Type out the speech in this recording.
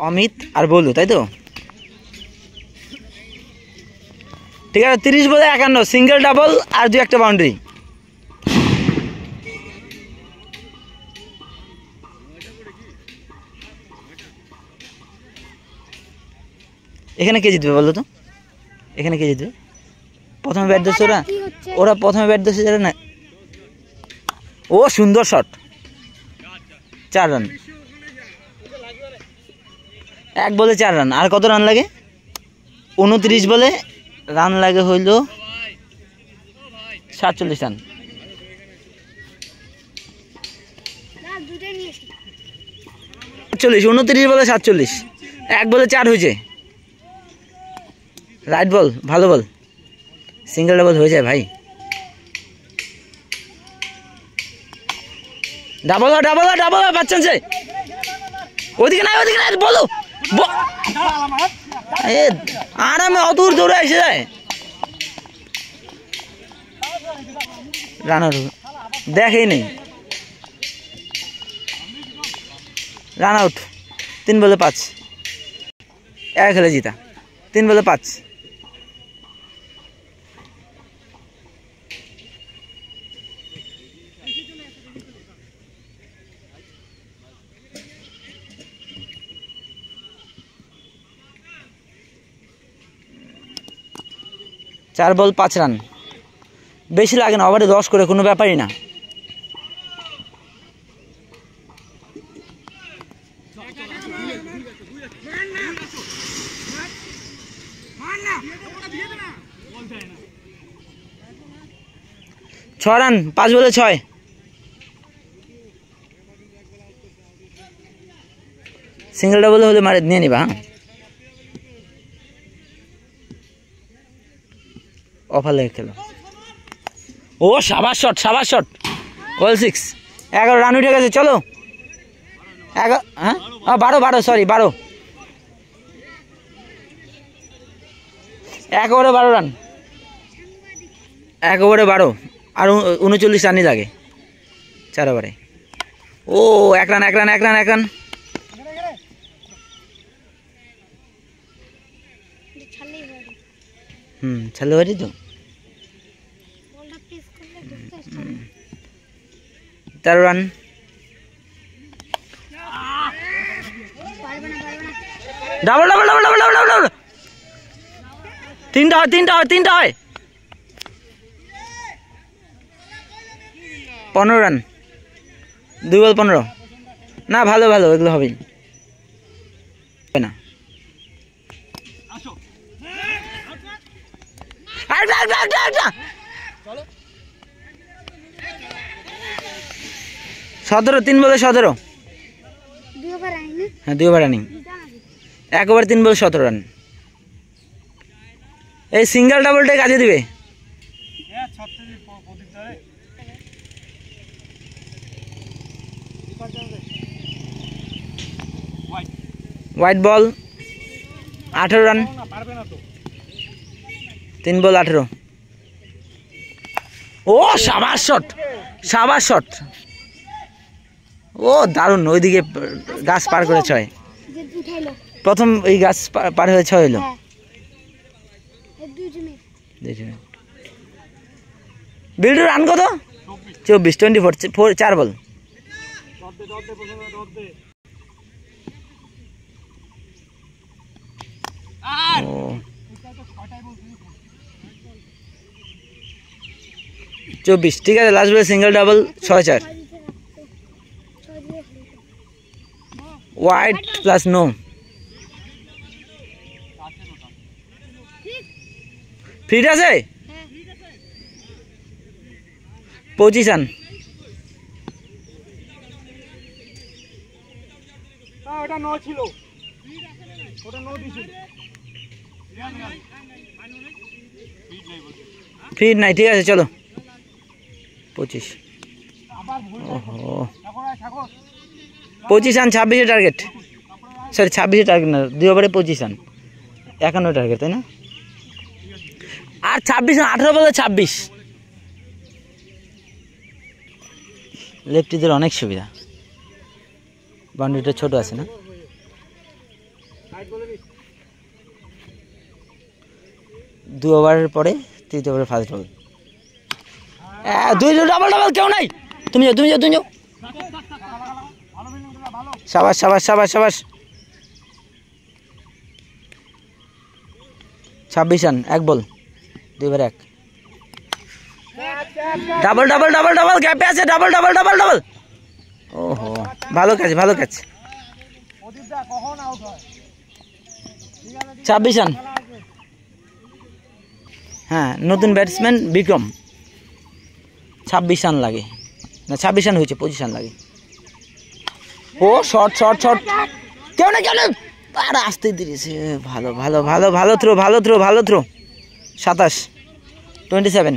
অমিত আর বলু, তাই তো? ঠিক আছে, 30 বলে 51, সিঙ্গেল ডাবল আর 2-1 বাউন্ডারি। এখানে কে জিতবে বলো তো? এখানে কে জিতবে? প্রথমে ব্যাট ধরছে ওরা প্রথমে ব্যাট ধরছে যারা না। ও সুন্দর শট, 4 রান। 1 বলে 4 রান। আর কত রান লাগে? 29 বলে রান লাগে হইল 47 রান। 29 বলে 47, 1 বলে 4 হয়েছে। রাইট বল, ভালো বল, সিঙ্গেল ডাবল হয়ে যায় ভাই। ডাবল ডাবল ডাবল পাচ্ছেন সে। ওদিকে নাই বলো। আরামে অদূর দৌড়ে এসে যায়। রান আউট দেখেই নেই। Run out. 3 বলে 5, 1 খেলে জিতা। 3 বলে 5। চার বল 5 রান। বেশি লাগে না, ওভারে 10 করে, কোনো ব্যাপারই না। ছ রান, 5 বলে 6। সিঙ্গেল ডাবল হলে মারে নিয়ে নিবা। অফার লেগে খেলো। ও সাবাস শট, সাবাস শট। ওয়েল 6। 11 রান উঠে গেছে। চলো 11, হ্যাঁ 12 সরি 12। 1 ওভারে 12 রান। 1 ওভারে 12 আর 39 রানই লাগে 4 ওভারে। ও 1 রান 1 রান 1 রান 1 রান। ছাড়লে বাড়ি তো 13 run. Double double double double double double. 3টা হয়। 15 রান। 2 বল 15। না ভালো এগুলো হবেই না। চলো 17, 3 বলে 17। হ্যাঁ 2 ওভার রানিং। 1 ওভার 3 বলে 17 রান। এই সিঙ্গেল ডাবলটাই কাজে দিবে। White ball 18 run. 3 বল 18। ও সাবাস শট। ও দারুণ, ওইদিকে গাছ পার করে 6। প্রথম এই গাছ পার হয়ে 6 হইল। বিল্ডু রান কত? 24, 24, 4 বল। ও 24, ঠিক আছে। লাস্ট বলে single double 6-4। Wide plus no. Fit আছে 25 রান। ফিট নাই, ঠিক আছে চলো 25। ওহো 25 রান, 26 টার্গেট। সরি 26 টার্গেট না, 2 ওভারে 25 রান, 51 টার্গেট, তাই না? আর 26 রান, 18 বলে 26। লেফটিদের অনেক সুবিধা, বাউন্ডারিটা ছোট আছে না। 2 ওভারের পরে 3 ওভারের ফার্স্ট বল। দুই ডাবল ডাবল, কেউ নাই। তুমি যাও, তুমি যাও, তুমি যাও। সাবাস সাবাস সাবাস সাবাস। 26 run, 1 ball, 2 over 1। Double double double double, গ্যাপে আছে, ডাবল ডাবল ডাবল ডাবল। ওহো, ভালো ক্যাচ, ভালো ক্যাচ। 26 রান। হ্যাঁ, নতুন ব্যাটসম্যান বিক্রম। 26 রান লাগে না, 26 রান হয়েছে, 25 রান লাগে। ও শর্ট শর্ট শর্ট, কেউ না কেউ না, আর আসতে দিয়েছে। ভালো ভালো ভালো ভালো থ্রো, ভালো থ্রো, ভালো থ্রো। 27, 27।